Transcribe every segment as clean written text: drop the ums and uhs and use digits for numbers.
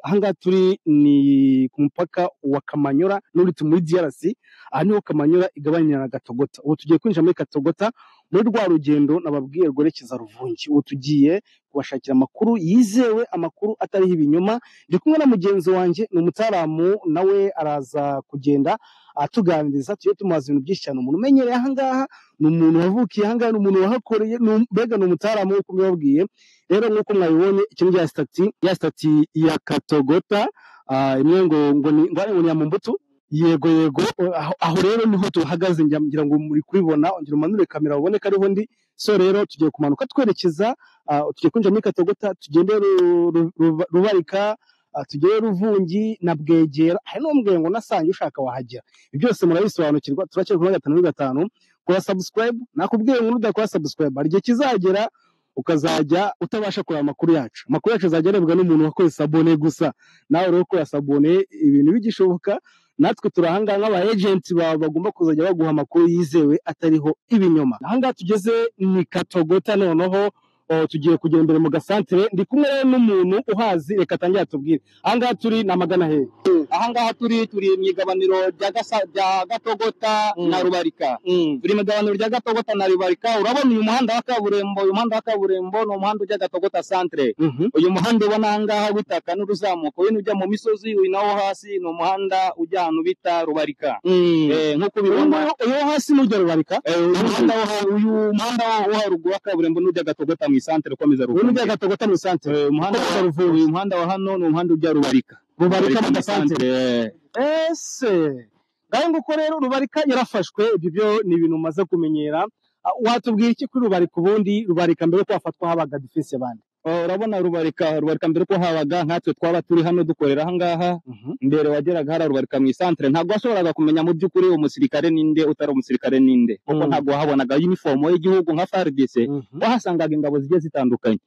ahangaha turi ni ku mupaka wa Kamanyora n'uriti muri DRC, aha niho Kamanyora igabanya na Gatogota. Ubu tugiye kwinjira muri Gatogota muri rwa rugendo nababwiye rwerekeza Ruvungi. Ubu tugiye kubashakira amakuru yizewe, amakuru atariho ibinyoma. Ndi kumwe na mugenzi wanjye, ni umutaramu, nawe araza kugenda atuganiriza, tugiye tumubaza ibintu byinshi cyane. Umuntu umenyereye ahangaha, ni umuntu wavukiye ahangaha, ni umuntu wahakoreye, mbega ni umutaramu nk'uko mbibabwiye. Rero nk'uko mwabibonye, iki ni ya stati ya Katogota, imwe ngo ni ya Mumbutu. Yego aho rero niho tuhagaze, ngira ngo muri kubibona. Ongera umanure kamera ubone ko ariho ndi. So rero tugiye kumanuka twerekeza, tugiye kwinjira muri Katogota, tugende Rubarika, tugere Ruvungi na Bwegera. Hari n'umbwiye ngo nasange ushaka wahagera. Ibi byose murabisobanukirwa. Turakira kuri 5/5. Kora subscribe, nakubwiye ngo udakora subscribe hari igihe kizagera ukazajya utabasha kureba amakuru yacu. Amakuru yacu azagerebwa n'umuntu wakoze sabone gusa. Nawe rero ko sabone ibintu bigishoboka, natwe turahanga nk'aba agent bagomba kuzajya baguha amakuru yizewe atariho ibinyoma. Ahangaha tugeze ni Katogota, noneho tugiye kugenda imbere mu gasantere. Ndi kumwe n'umuntu uhazi, reka atangira atubwire. Ahangaha turi na magana he? Ahangaha turi mu igabaniro rya Gatogota na Rubarika. Turi mu igabaniro rya Gatogota na Rubarika. Urabona uyu muhanda wa kaburimbo, ni umuhanda ujya Gatogota centre. Uyu muhanda ubona ahangaha witaka n'uruzamuko, wino ujya mu misozi, uyu nawo hasi ni umuhanda ujya ahantu bita Rubarika. Nk'uko ubibona uyu hasi n'ujya Rubarika, uyu muhanda wo haruguru wa kaburimbo n'ujya Gatogota mu centre ukomeza Rubarika. Uyu ujya Gatogota mu centre. Umuhanda wa hano ni umuhanda ujya Rubarika. Rubarika mu gasantere. Ngaho nguko rero Rubarika yarafashwe. Ibyo byo ni ibintu umaze kumenyera. Watubwira iki kuri Rubarika? Ubundi Rubarika mbere ko hafatwa habaga defense y'abandi. Urabona Rubarika mbere ko habaga nkatwe twaba turi hano dukorera ahangaha. Mbere wageraga hari Rubarika mu centre, ntabwo washoboraga kumenya mu by'ukuri umusirikare ninde utari umusirikare ninde, kuko ntabwo wahabonaga uniform y'igihugu nka FARDC. Wahasangaga ingabo zigiye zitandukanye.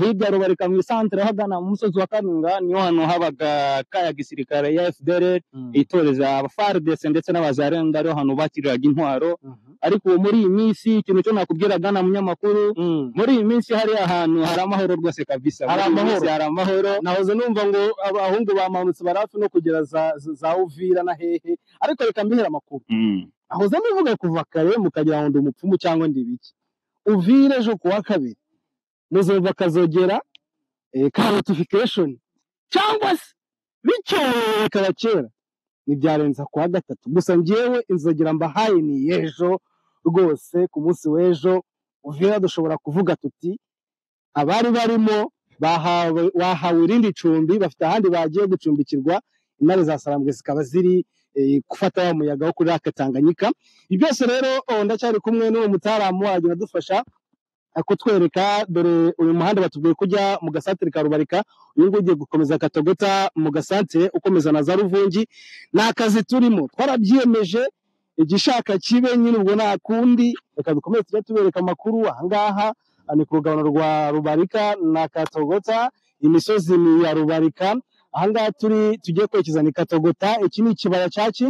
Hirya Rubarika mu centre hagana mu musozi wa Kanunga niho hano habaga kaya gisirikare ya FDLR itoreza aba FARDC ndetse n'abazarenda, ariho hano bakiriraga intwaro. Ariko muri iyi minsi ikintu cyo nakubwiraga na munyamakuru, muri iyi minsi hari ahantu hari amahoro rwose kabisa. Hari amahoro. Nahoze numva ngo abahungu bamanutse barafi no kugera za Uvira na hehe, ariko reka mbihera amakuru. Nahoze mbivuga kuva kare mukagira ngo ndi umupfumu cyangwa ndi biki. Uvira ejo kuwa kabiri muzumva kazogera ka notification cyangwa se bicyoye kabakera nibyarenza kuwa gatatu. Gusa njyewe inzogera mbahaye ni ejo rwose, ku munsi w'ejo Uvira dushobora kuvuga tuti abari barimo bahawe irindi cumbi, bafite ahandi bagiye gucumbikirwa. Intare za Sarambwe zikaba ziri gufata wa muyaga wo kuri Tanganyika. Ibi byose rero ndacyari kumwe n'uwo mutaramu agenda dufasha kutwereka. Dore uyu muhanda batubwiye kujya mu gasantere ka Rubarika, uyu nguyu ugiye gukomeza Katogota mu gasantere ukomeza na za Ruvungi. Ni akazi turimo, twarabyiyemeje, igishaka kibe nyine ubwo nta kundi. Reka dukomeze tujya tubereka amakuru. Ahangaha ni ku rugabano rwa Rubarika na Katogota, imisozi ni ya Rubarika. Ahangaha tugiye kwerekeza ni Katogota. Iki ni ikibaya cyaki.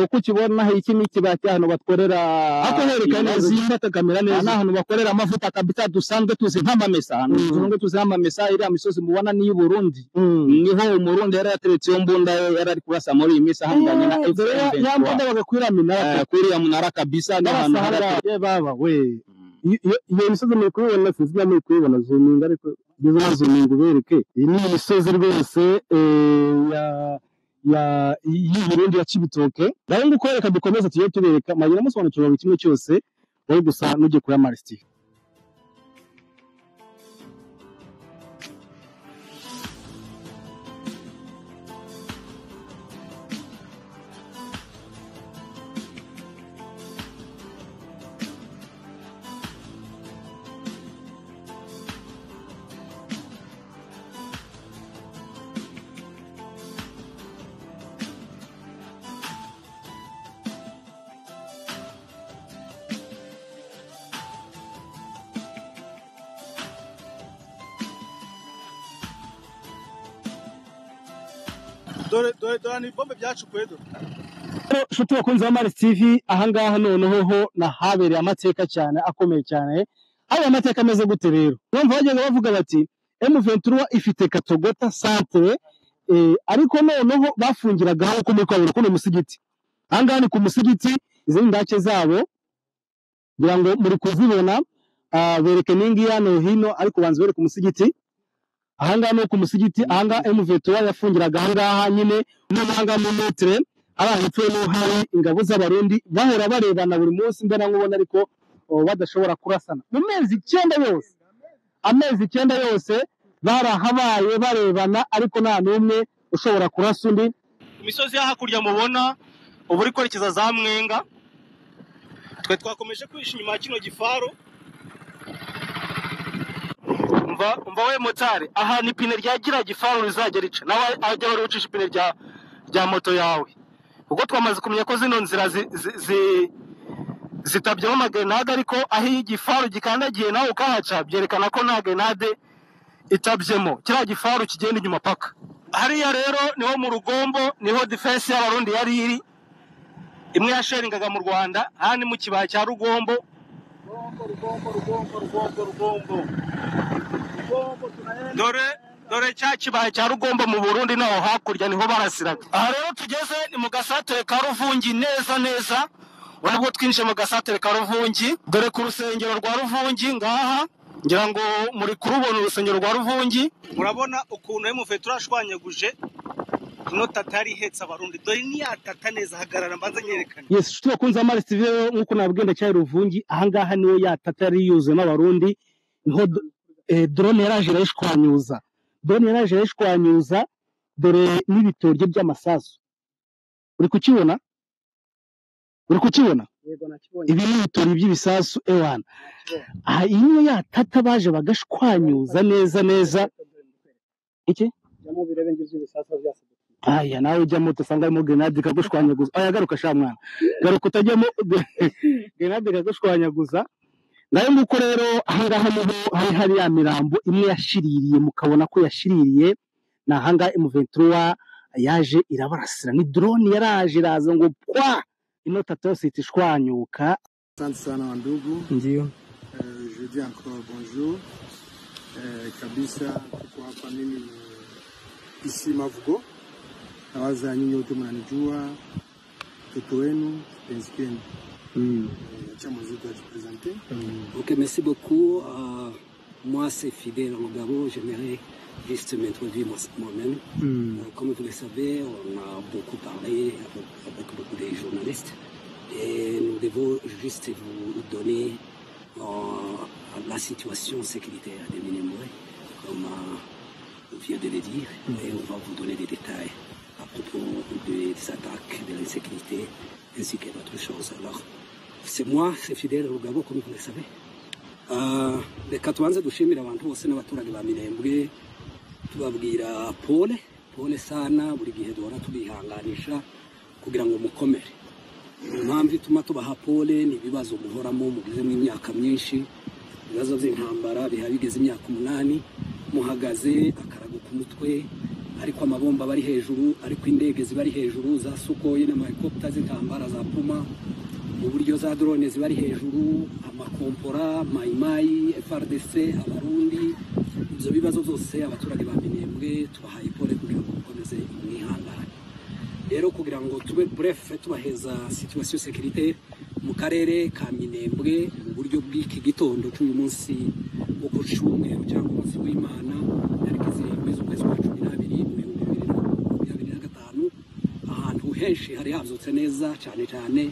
Uko ukibona iki ni ikibaya cy'ahantu batwerera, ako hereka neza ifata kamera neza, ahantu bakorera amavuta kabisa dusanzwe tuzi nk'amamesa. Dusanzwe tuzi nk'amamesa. Iriya misozi mubona ni y'u Burundi, niho umurundi yari yateretse iyo mbunda yari ari kurasa muri iyi minsi ahanganye na FDLR. Ya mbunda bagakwira minara, kuriya munara kabisa n'ahantu hari baba we. Iyo misozi muri kubibona, sinzi muri kubibona zoominga, ariko ngeze zoominga ubereke. Iyi ni imisozi rwose y'Uburundi ya Cibitoke. Nawe ngukwereka dukomeza tugiye tubereka, magira musobanukirwa buri kimwe cyose, wowe gusa nujye kuri Mars TV. Dore ni bombe byacukuye dore. Shuti bakunze ba Mars TV, ahangaha noneho ho nahabereye amateka cyane akomeye cyane. Aya amateka ameze gute rero? Numva bagenda bavuga bati M23 ifite Katogota centre ariko noneho bafungiraga aho ko muri kwabura kuno musigiti ahangaha ni ku musigiti izi ndake zabo kugira ngo muri kuzibona bereke ningi hano hino ariko banze bereke umusigiti ahangaha no ku musigiti ahangaha M23 yafungiraga ahangaha nyine n'amahanga mu metre abahitwe no hari ingabo z'abarundi bahora barebana buri munsi mbona nkubona ariko badashobora kurasana mu mezi 9 yose amezi 9 yose barahabaye barebana ariko nta numwe ushobora kurasa undi imisozi ya hakurya mubona ubu uri kwerekeza za Mwenga twe twakomeje kwisha inyuma kino gifaro umva we motari aha ni pine ryagira gifaro rizajya rica nawe ajya wari ucisha ipine rya moto yawe ubwo twamaze kumenya ko zino nzira zitabyeho amagenade ariko aho igifaro gikandagiye nawe ukahaca byerekana ko nta genade itabyemo kiriya gifaro kigenda inyuma paka hariya rero niho mu Rugombo niho defense y'abarundi yari iri imwe yasheringaga mu Rwanda hani mu kibaya cya Rugombo dore cya kibaya cya Rugombo mu Burundi naho hakurya niho barasiraga aha rero tugeze ni mu gasatere ka Ruvungi neza urabwo twinje mu gasatere ka Ruvungi dore ku rusengero rwa Ruvungi ngaha ngira ngo muri kurubona urusengero rwa Ruvungi murabona ukuntu M23 ashwanyaguje ino tatari hetsa abarundi dore ni yatata neza hagarara mbanza nyerekana yes shuti bakunze amari civil nkuko nabwenda cya Ruvungi ahangaha niyo yatatari yuze n'abarundi niho drone yaraje rashwanyuza dore n'ibitorye by'amasasu uri kukibona yego nakibonye ibi ni ibitorye by'ibisasu ewana aha iyo yatata baje bagashwanyuza neza iki mu birebe by'ibisasu byase aya nawe ujya moto sanga mu grenade kagushwanyaguza aya garuka sha mwana garuka utajyamo grenade kagushwanyaguza nayo nguko rero ahangaha niho hari ya mirambo imwe yashiririye mukabona ko yashiririye na hanga M23 yaje irabarasira ni drone yaraje iraza ngo kwa inota tose itishwanyuka. Asante sana ndugu. Ndio. Je dis encore bonjour. Kabisa kwa hapa mimi isi Mavugo. Nawaza nyinyi wote mnanijua. Mtoto wenu, penzi wenu. Ok, merci beaucoup. Moi, c'est Fidèle Rugabo. J'aimerais juste m'introduire moi-même. Comme vous le savez, on a beaucoup parlé avec beaucoup de journalistes. Et nous devons juste vous donner la situation sécuritaire de Minembwe, comme on vient de le dire. Et on va vous donner des détails à propos des attaques, de l'insécurité, ainsi que d'autres choses. Alors, c'est moi, c'est Fidèle Rugabo, comme vous le savez. Reka tubanze dushimira abantu bose n'abaturage ba Minembwe tubabwira pole sana buri gihe duhora tubihanganisha kugira ngo mukomere. Impamvu ituma tubaha pole ni ibibazo muhoramo mugize mu imyaka myinshi, ibibazo by'intambara bigeze imyaka 8 muhagaze akarago ku mutwe, ariko amabomba bari hejuru, ariko indege zibari hejuru za Sukhoi n'amahelicopter z'intambara za Puma, mu buryo za drone zibari hejuru, amakompora, mayimayi, FRDC, abarundi. Ibyo bibazo byose abaturage ba Minembwe tubahaye pole kugira ngo mukomeze mwihangane. Rero kugira ngo tube bref tubaheza situation sécuritaire mu karere ka Minembwe mu buryo bw'iki gitondo cy'uyu munsi wo ku cyumweru cyangwa umunsi w'Imana tariki 7 z'ukwezi kwa 12 mu 2025 ahantu henshi hari habyutse neza cyane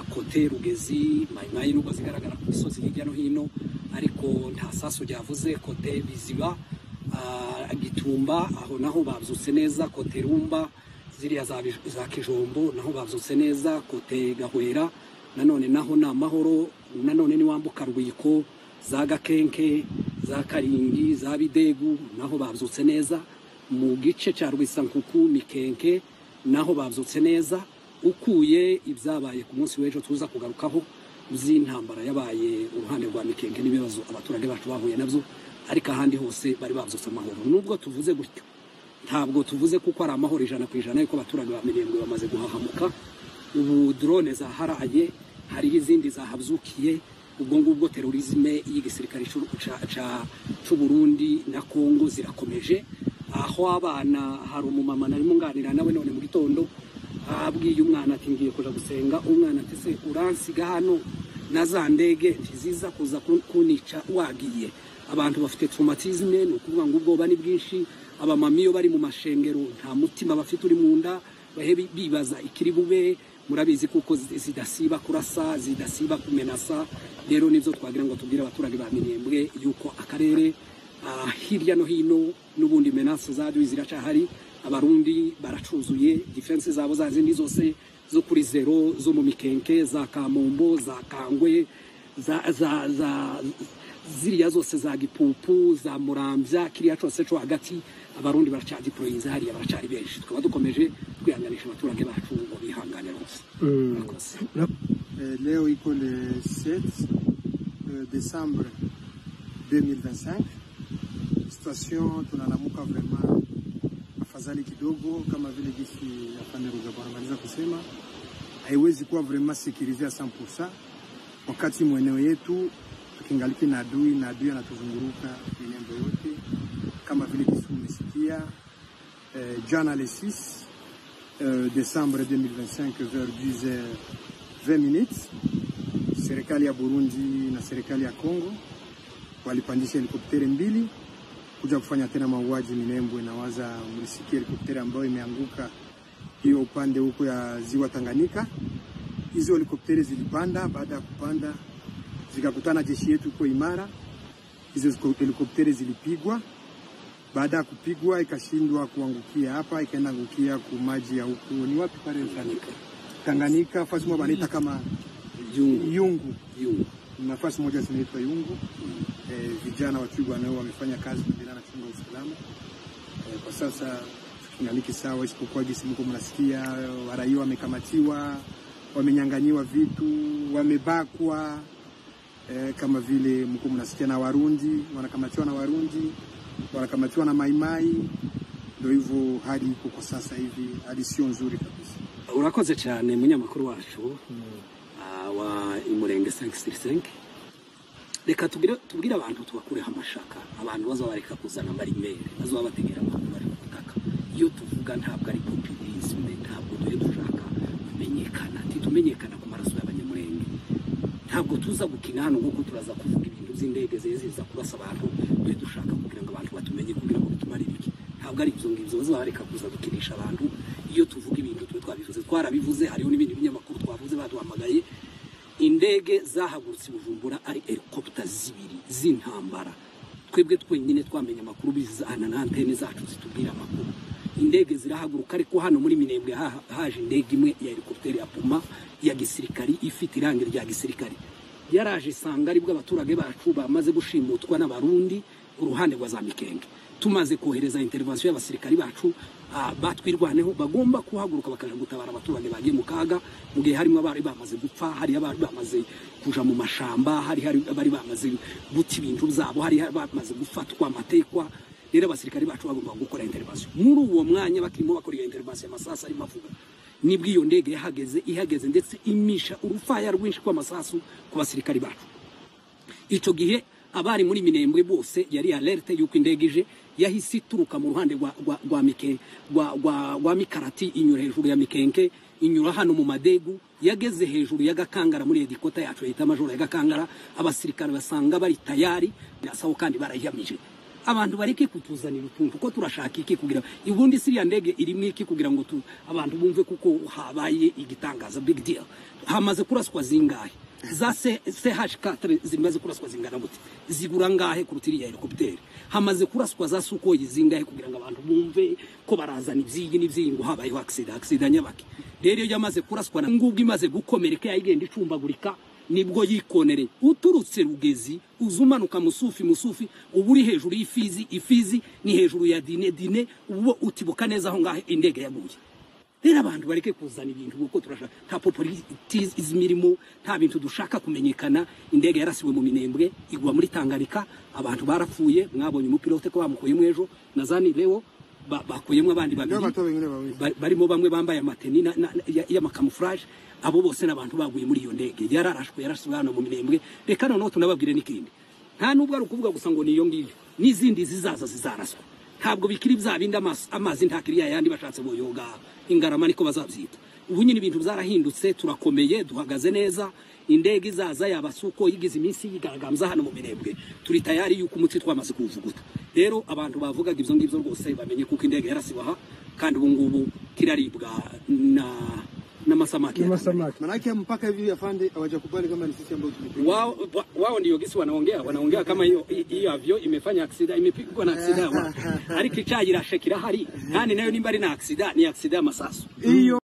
kote Rugezi, mayimayi n'ubwo zigaragara ku misozi hirya no hino, ariko nta saso ryavuze. Kote Biziba, Gitumba aho naho babyutse neza, kote Rumba ziriya za Kijombo naho babyutse neza, kote Gahwera nanone naho na mahoro, nanone ni wambuka Rwiko, za Gakenke, za Karingi, za Bidegu naho babyutse neza, mu gice cya Rwisankuku, Mikenke naho babyutse neza. Ukuye ibyabaye ku munsi w'ejo tuza kugarukaho z'intambara yabaye uruhande rwa Mikenke n'ibibazo abaturage bacu bahuye nabyo, ariko ahandi hose bari babyutse amahoro. Nubwo tuvuze gutyo ntabwo tuvuze kuko ari amahoro 100% yuko abaturage ba Minembwe bamaze guhahamuka. Ubu drone zaharaye, hari izindi zahabzukiye, ubwo ngubwo terorisme y'igisirikare cy'u Burundi na Kongo zirakomeje. aho abana hari umumama narimo nganira nawe none mu gitondo abwiye umwana ati ngiye kuja gusenga, umwana ati se uransiga hano na za ndege ntiziza kuza kunica wagiye. Abantu bafite traumatisme, no kuvuga ngo ubwoba ni bwinshi, abamamiyo bari mu mashengero nta mutima bafite uri mu nda, bahe bibaza ikiri bube, murabizi kuko zidasiba kurasa, zidasiba kumenasa. Rero nivyo twagira ngo tubwire abaturage ba Minembwe yuko akarere hirya no hino n'ubundi menace zaje ziracahari, abarundi baracuzuye, defense zabo zazindi zose zo kuri zero, zo mu mikenke, za Kamombo, za Kangwe, za ziriya zose za Gipupu, za Muramvya, kiriya cyose cyo hagati, abarundi baracadi province hariya baracari benshi. Tukaba dukomeje twihanganisha abaturage bacu ngo bihangane rwose. Leo iko le 7 décembre 2025. Situation tunalamuka vraiment afadhali kidogo, kama vile jinsi afande Rugabo anamaliza kusema, haiwezi kuwa vraiment sécurisé à 100% wakati mweneo yetu tukingaliki na adui anatuzunguruka Minembwe yote, kama vile jinsi umesikia jana le 6 décembre 2025 vers 10h20 serikali ya Burundi na serikali ya Kongo walipandisha helikopteri mbili kuja kufanya tena mauaji Minembwe. Na waza mlisikia helikopteri ambayo imeanguka hiyo upande huko ya ziwa Tanganyika. Hizo helikopteri zilipanda, baada ya kupanda zikakutana jeshi yetu iko imara. Hizo helikopteri zilipigwa, baada ya kupigwa ikashindwa kuangukia hapa, ikaenda angukia ku maji ya huko ni wapi pale Tanganyika, fasi moja wanaita kama Yungu. Nafasi moja zinaitwa Yungu. Vijana Watwiga nao wamefanya kazi kuendelea na chunga usalama. Kwa sasa tunaliki sawa, isipokuwa jinsi mko mnasikia waraia wamekamatiwa, wamenyanganyiwa vitu, wamebakwa, kama vile mko mnasikia na Warundi wanakamatiwa na Warundi, wanakamatiwa na Maimai. Ndio hivyo hadi iko kwa sasa hivi, hadi sio nzuri kabisa. Urakoze cyane munyamakuru wacu wa Imurenge 565. Reka tubwire abantu tubakureho amashaka, abantu bazabareka kuzana marimere, bazabategera abantu bari kutaka. Iyo tuvuga ntabwo ari populisme, ntabwo dushaka kumenyekana, tumenyekana ku maraso y'abanyamurenge. Ntabwo tuza gukina hano kuko turaza kuvuga ibintu z'indege ziza kurasa abantu, dushaka kugira ngo abantu batumenye kugira ngo bitumare biki. Ntabwo ari ibyo ngibyo bazabareka kuza gukinisha abantu. Iyo tuvuga ibintu twarabivuze, hariho n'ibindi binyamakuru twavuze baduhamagaye. Indege zahagurutse Bujumbura ari helicopter zibiri z'intambara. Twebwe twenyine twamenye amakuru bizana na antene zacu zitubwira amakuru. Indege zirahaguruka, ariko hano muri Minembwe haje indege imwe ya helicopter ya Puma ya gisirikari ifite irangi rya gisirikari. Yaraje isanga aribwo abaturage bacu bamaze gushimutwa n'abarundi uruhande rwa za Mikenge. Tumaze kohereza intervention y'abasirikari bacu batwirwaneho, bagomba kuhaguruka bakaja gutabara abaturage bagiye mu kaga, mu gihe harimo abari bamaze gupfa, hari abari bamaze kuja mu mashamba, hari abari bamaze guti ibintu byabo, hari bamaze gufatwa amatekwa. Rero abasirikari bacu bagomba gukora intervention. Muri uwo mwanya bakirimo bakora intervention amasasa ari mavuga, nibwo iyo ndege ihageze ndetse imisha urufaya rwinshi kwa masasu ku basirikari bacu. Ico gihe abari muri Minembwe bose yari alerte yuko indege ije, yahise ituruka mu ruhande rwa Mikarati, inyura hejuru ya Mikenke, inyura hano mu Madegu, yageze hejuru ya Gakangara muri edikota yacu yita majoro ya Gakangara. Abasirikare basanga bari tayari nasaho kandi barayamije. Abantu bareke kutuzanira utuntu ko turashaka iki kugira ubundi siriya ndege irimo iki kugira ngo abantu bumve kuko habaye igitangaza, big deal. Hamaze kuraswa zingahe za CH4 zimaze kuraswa zingana gute, zigura ngahe kurutiri ya helicopter. Hamaze kuraswa za Sukhoi zingahe kugira ngo abantu bumve ko barazana ibyigi n'ibyingo habayeho accident nyabaki. Rero yamaze kuraswa na ngubwo imaze gukomereka yagenda icumbagurika, nibwo yikonere uturutse Rugezi uzumanuka musufi uburi hejuru ifizi ni hejuru ya dine ubo utibuka neza aho ngahe indege yaguye. Rero abantu bareke kuzana ibintu kuko turashaka nta popularity izmirimo, nta bintu dushaka kumenyekana. Indege yarasiwe mu Minembwe igwa muri Tanganyika, abantu barapfuye, mwabonye umupilote ko bamukuyemo ejo nazani leo bakuyemo abandi babiri barimo bamwe bambaye amateni y'amakamufrage. Abo bose n'abantu baguye muri iyo ndege yarashwe hano mu Minembwe. Reka noneho tunababwire n'ikindi, nta nubwo ari ukuvuga gusa ngo niyo ngiyo, n'izindi zizaza zizaraswa. ntabwo bikiri bya bindi amazi ntakiri yandi bashatse boyoga Ingarama niko bazabyita. Ubu nyine ibintu byarahindutse, turakomeye, duhagaze neza. Indege izaza yabasuko yigize iminsi yigaragaza hano mu Minembwe, turi tayari yuko umutsi twamaze kuvuguta. Rero abantu bavugaga ibyo ngibyo rwose bamenye kuko indege yarasibaha, kandi ubu ngubu kiraribwa na masamaki. Manake mpaka hivi afande hawajakubali kama ni sisi ambao tumepiga. Wao ndio gisi wanaongea kama hiyo avyo imefanya accident, imepigwa na accident. Ari kichaji la shekira hari, yani nayo nimba ari na accident, ni accident masasu. Hiyo